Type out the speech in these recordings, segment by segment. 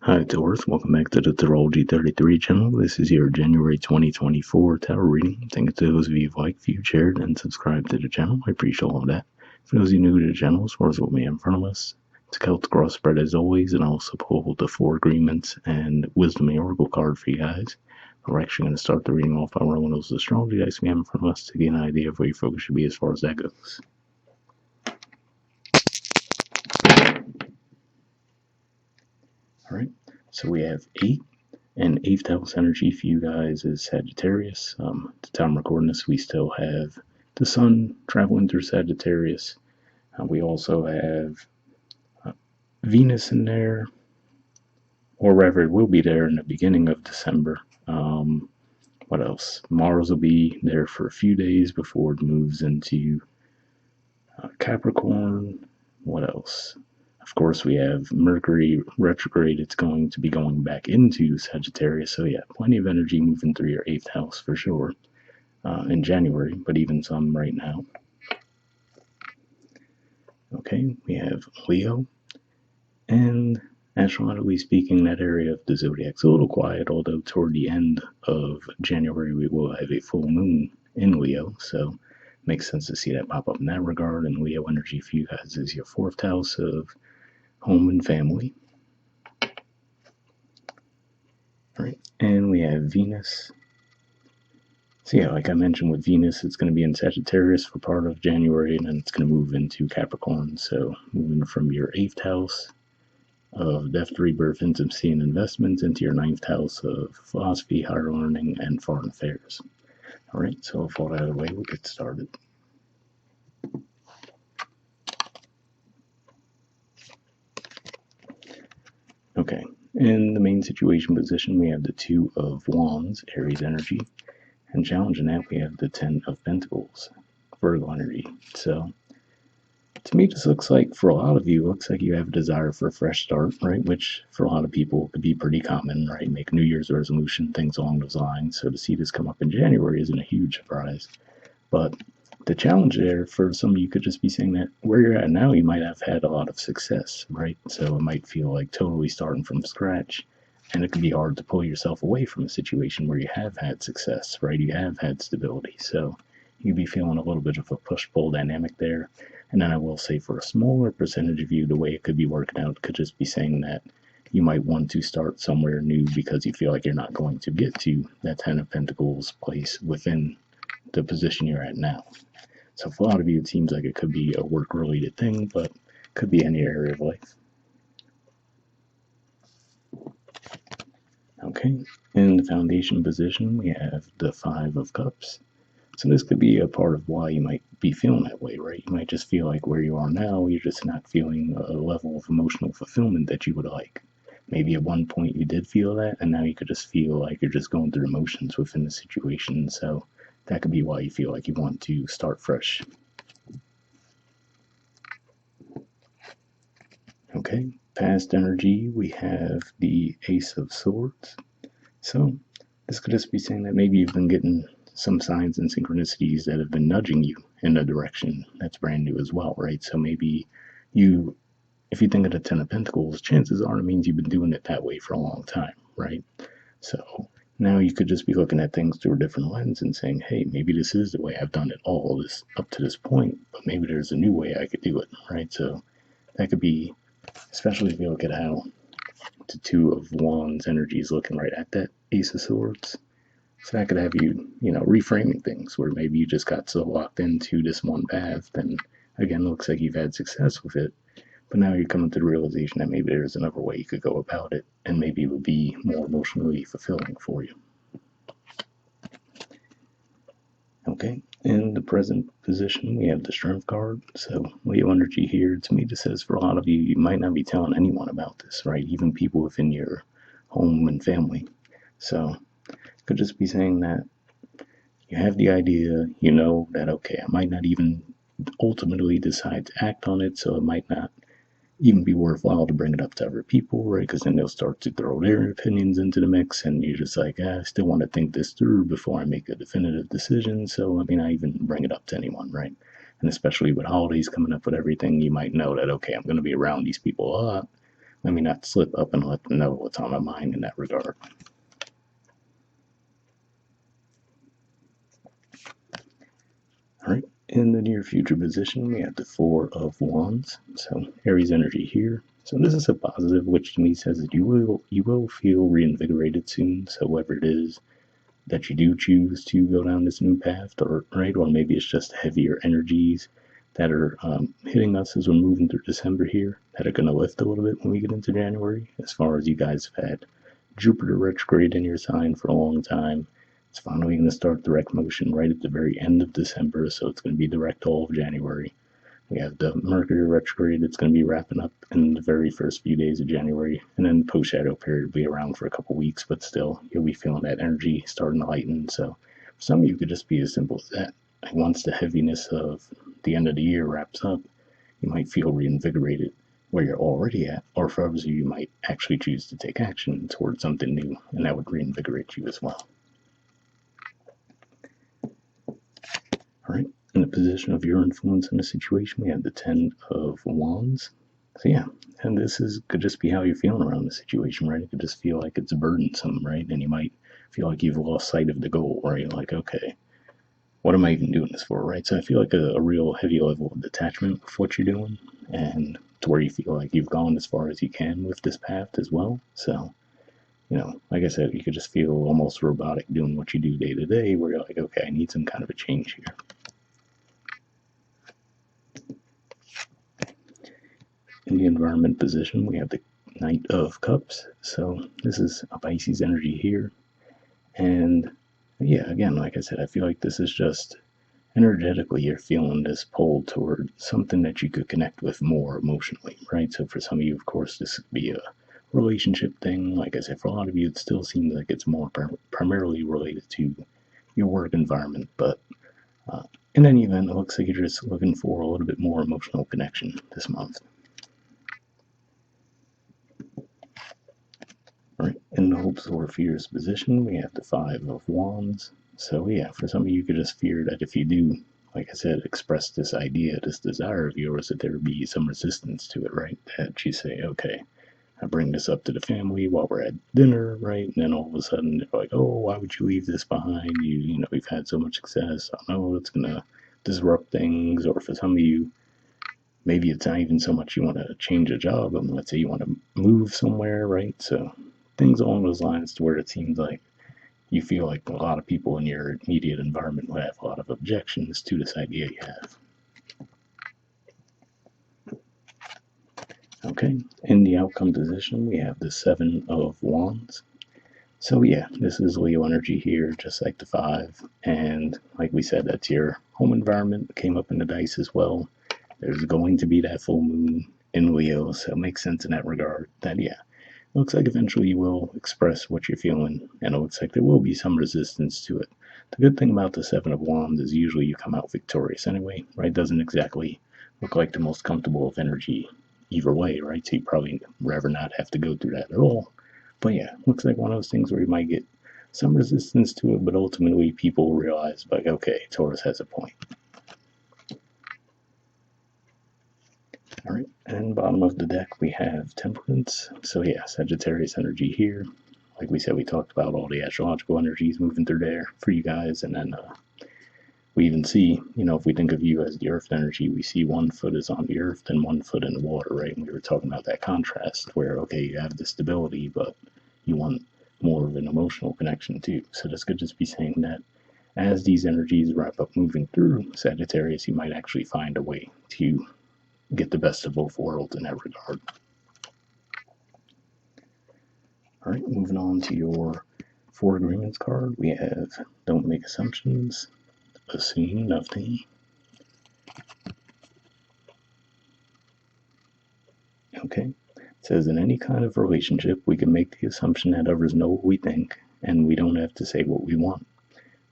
Hi, Taurus. Welcome back to the Astrology 33 channel. This is your January 2024 tarot reading. Thank you to those of you who've liked, viewed, shared, and subscribed to the channel. I appreciate all of that. For those of you new to the channel, as far as what we have in front of us, it's a Celtic cross spread as always, and I also pulled the 4 agreements and wisdom and oracle card for you guys. We're actually going to start the reading off by rolling those astrology dice we have in front of us to get an idea of where your focus should be as far as that goes. Alright, so we have 8. And 8th house energy for you guys is Sagittarius. At the time I'm recording this, we still have the sun traveling through Sagittarius. We also have Venus in there, or rather, it will be there in the beginning of December. What else? Mars will be there for a few days before it moves into Capricorn. What else? Of course, we have Mercury retrograde. It's going to be going back into Sagittarius. So yeah, plenty of energy moving through your 8th house for sure in January, but even some right now. Okay, we have Leo. And astrologically speaking, that area of the zodiac's a little quiet, although toward the end of January we will have a full moon in Leo. So it makes sense to see that pop up in that regard. And Leo energy for you guys is your 4th house of home and family. All right, and we have Venus. So yeah, like I mentioned with Venus, it's going to be in Sagittarius for part of January, and then it's going to move into Capricorn. So moving from your 8th house of death, rebirth, intimacy, and investments into your 9th house of philosophy, higher learning, and foreign affairs. All right, so with all that out of the way, we'll get started. Okay, in the main situation position, we have the 2 of Wands, Aries energy, and challenging that, we have the 10 of Pentacles, Virgo energy. So to me, this looks like, for a lot of you, looks like you have a desire for a fresh start, right? Which for a lot of people could be pretty common, right? Make New Year's resolution, things along those lines. So to see this come up in January isn't a huge surprise. But the challenge there for some of you could just be saying that where you're at now, you might have had a lot of success, right? So it might feel like totally starting from scratch. And it can be hard to pull yourself away from a situation where you have had success, right? You have had stability. So you'd be feeling a little bit of a push-pull dynamic there. And then I will say for a smaller percentage of you, the way it could be working out could just be saying that you might want to start somewhere new because you feel like you're not going to get to that 10 of Pentacles place within the position you're at now. So for a lot of you, it seems like it could be a work-related thing, but could be any area of life. Okay, in the foundation position, we have the 5 of Cups. So this could be a part of why you might be feeling that way, right? You might just feel like where you are now, you're just not feeling a level of emotional fulfillment that you would like. Maybe at one point you did feel that, and now you could just feel like you're just going through emotions within the situation. So that could be why you feel like you want to start fresh. Okay, past energy, we have the Ace of Swords. So this could just be saying that maybe you've been getting some signs and synchronicities that have been nudging you in a direction that's brand new as well, right? So maybe you, if you think of the 10 of Pentacles, chances are it means you've been doing it that way for a long time, right? So now you could just be looking at things through a different lens and saying, hey, maybe this is the way I've done it all this up to this point, but maybe there's a new way I could do it, right? So that could be, especially if you look at how the 2 of Wands energy is looking right at that Ace of Swords. So that could have you, reframing things where maybe you just got so locked into this one path, and again, looks like you've had success with it, but now you're coming to the realization that maybe there's another way you could go about it, and maybe it would be more emotionally fulfilling for you. Okay, in the present position, we have the Strength card. So Leo energy here, to me, this says for a lot of you, you might not be telling anyone about this, right? Even people within your home and family. So could just be saying that you have the idea, you know that, okay, I might not even ultimately decide to act on it, so it might not even be worthwhile to bring it up to other people, right? Because then they'll start to throw their opinions into the mix, and you're just like, I still want to think this through before I make a definitive decision, so let me not even bring it up to anyone, right? And especially with holidays coming up with everything, you might know that, okay, I'm going to be around these people a lot, let me not slip up and let them know what's on my mind in that regard. All right, in the near future position, we have the Four of Wands. So Aries energy here. So this is a positive, which to me says that you will feel reinvigorated soon. So whatever it is that you do choose to go down this new path, or right, or maybe it's just heavier energies that are hitting us as we're moving through December here that are going to lift a little bit when we get into January. As far as you guys have had Jupiter retrograde in your sign for a long time. It's finally going to start direct motion right at the very end of December, so it's going to be direct all of January. We have the Mercury retrograde that's going to be wrapping up in the very first few days of January, and then the post-shadow period will be around for a couple weeks, but still, you'll be feeling that energy starting to lighten. So for some of you, it could just be as simple as that. Like once the heaviness of the end of the year wraps up, you might feel reinvigorated where you're already at, or for others of you might actually choose to take action towards something new, and that would reinvigorate you as well. All right, in the position of your influence in a situation, we have the Ten of Wands. So yeah, and could just be how you're feeling around the situation, right? It could just feel like it's burdensome, right? And you might feel like you've lost sight of the goal, right? Like, okay, what am I even doing this for, right? So I feel like a real heavy level of detachment with what you're doing, and to where you feel like you've gone as far as you can with this path as well. So, like I said, you could just feel almost robotic doing what you do day to day, where you're like, okay, I need some kind of a change here. In the environment position, we have the Knight of Cups. So this is a Pisces energy here. And yeah, again, like I said, I feel like this is just energetically you're feeling this pull toward something that you could connect with more emotionally, right? So for some of you, of course, this could be a relationship thing. Like I said, for a lot of you, it still seems like it's more primarily related to your work environment. But in any event, it looks like you're just looking for a little bit more emotional connection this month. Right, in the hopes or fears position, we have the Five of Wands. So yeah, for some of you could just fear that if you do, like I said, express this idea, this desire of yours, that there would be some resistance to it, right? That you say, okay, I bring this up to the family while we're at dinner, right? And then all of a sudden they're like, oh, why would you leave this behind? We've had so much success. I know it's gonna disrupt things. Or for some of you, maybe it's not even so much you want to change a job, but let's say you want to move somewhere, right? So things along those lines to where it seems like you feel like a lot of people in your immediate environment will have a lot of objections to this idea you have. Okay, in the outcome position, we have the Seven of Wands. So yeah, this is Leo energy here, just like the Five. And like we said, that's your home environment. Came up in the dice as well. There's going to be that full moon in Leo, so it makes sense in that regard. That yeah, looks like eventually you will express what you're feeling, and it looks like there will be some resistance to it. The good thing about the Seven of Wands is usually you come out victorious anyway, right? Doesn't exactly look like the most comfortable of energy either way, right? So you probably rather not have to go through that at all. But yeah, looks like one of those things where you might get some resistance to it, but ultimately people realize, like, okay, Taurus has a point. All right, and bottom of the deck we have Temperance. So yeah, Sagittarius energy here. Like we said, we talked about all the astrological energies moving through there for you guys, and then we even see, if we think of you as the Earth energy, we see one foot is on the Earth and one foot in the water, right? And we were talking about that contrast where, okay, you have the stability, but you want more of an emotional connection too. So this could just be saying that as these energies wrap up moving through Sagittarius, you might actually find a way to get the best of both worlds in that regard. All right, moving on to your Four Agreements card, we have Don't Make Assumptions, Assume Nothing. Okay, it says in any kind of relationship, we can make the assumption that others know what we think, and we don't have to say what we want.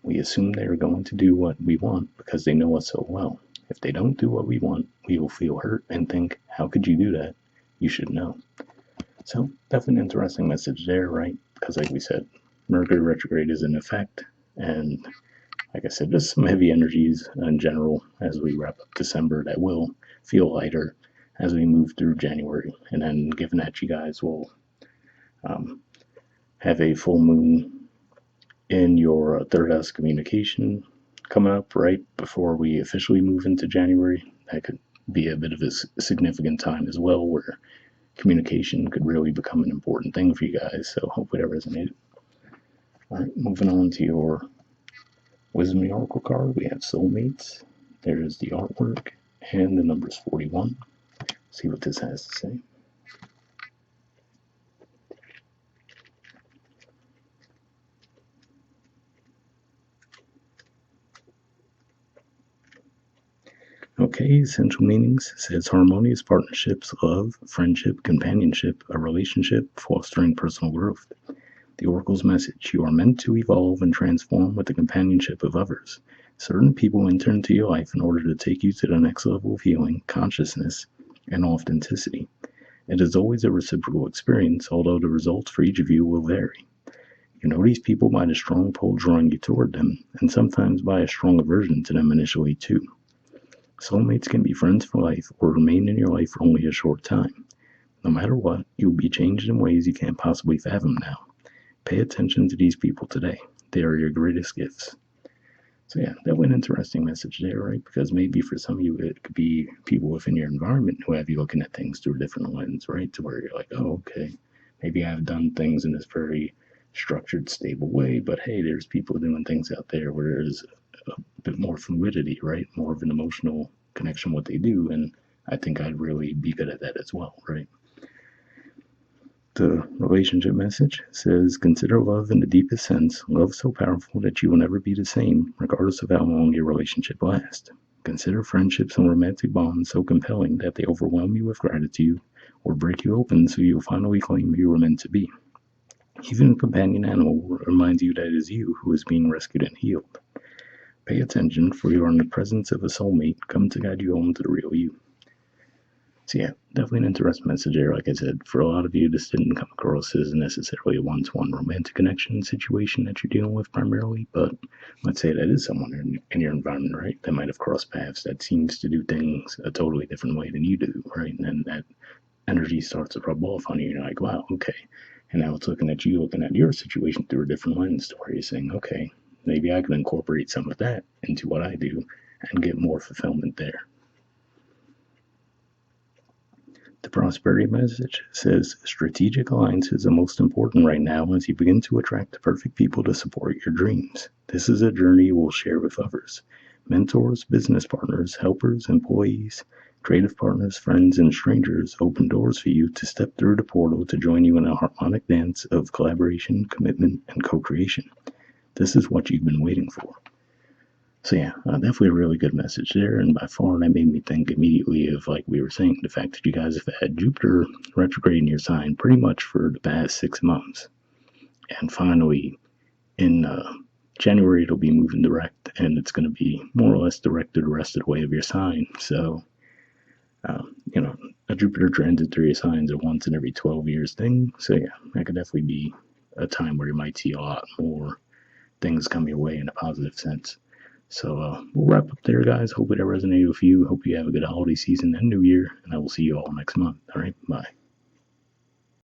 We assume they are going to do what we want because they know us so well. If they don't do what we want, we will feel hurt and think, how could you do that? You should know. So, definitely an interesting message there, right? Because like we said, Mercury retrograde is in effect, and like I said, just some heavy energies in general as we wrap up December that will feel lighter as we move through January. And then, given that you guys will have a full moon in your third house communication coming up right before we officially move into January, that could be a bit of a significant time as well, where communication could really become an important thing for you guys. So hopefully that resonated. All right, moving on to your Wisdom of the Oracle card, we have soulmates. There's the artwork and the numbers 41. See what this has to say. Okay, essential meanings says harmonious partnerships, love, friendship, companionship, a relationship, fostering personal growth. The Oracle's message: you are meant to evolve and transform with the companionship of others. Certain people enter into your life in order to take you to the next level of healing, consciousness, and authenticity. It is always a reciprocal experience, although the results for each of you will vary. You know these people by the strong pull drawing you toward them, and sometimes by a strong aversion to them initially too. Soulmates can be friends for life or remain in your life for only a short time. No matter what, you will be changed in ways you can't possibly fathom now. Pay attention to these people today. They are your greatest gifts. So yeah, that was an interesting message there, right? Because maybe for some of you, it could be people within your environment who have you looking at things through a different lens, right? To where you're like, oh, okay, maybe I've done things in this very structured, stable way, but hey, there's people doing things out there where there's a bit more fluidity, right? More of an emotional connection what they do, and I think I'd really be good at that as well, right? The relationship message says, consider love in the deepest sense, love so powerful that you will never be the same, regardless of how long your relationship lasts. Consider friendships and romantic bonds so compelling that they overwhelm you with gratitude or break you open so you'll finally claim who you were meant to be. Even a companion animal reminds you that it is you who is being rescued and healed. Pay attention, for you are in the presence of a soulmate come to guide you home to the real you. So yeah, definitely an interesting message there. Like I said, for a lot of you, this didn't come across as necessarily a one-to-one romantic connection situation that you're dealing with primarily, but let's say that is someone in your environment, right, that might have crossed paths that seems to do things a totally different way than you do, right? And then that energy starts to rub off on you. You're like, wow, okay. And now it's looking at you, looking at your situation through a different lens to where you're saying, okay, maybe I can incorporate some of that into what I do and get more fulfillment there. The prosperity message says strategic alliances are most important right now as you begin to attract the perfect people to support your dreams. This is a journey you will share with others. Mentors, business partners, helpers, employees, creative partners, friends, and strangers open doors for you to step through the portal to join you in a harmonic dance of collaboration, commitment, and co-creation. This is what you've been waiting for. So yeah, definitely a really good message there, and by far that made me think immediately of, like we were saying, the fact that you guys have had Jupiter retrograde in your sign pretty much for the past 6 months, and finally in January it'll be moving direct, and it's going to be more or less directed the rest of the way of your sign. So a Jupiter transit through your signs a once in every 12 years thing. So yeah, that could definitely be a time where you might see a lot more things come your way in a positive sense. So we'll wrap up there, guys. Hope it resonated with you. Hope you have a good holiday season and New Year, and I will see you all next month. All right, bye.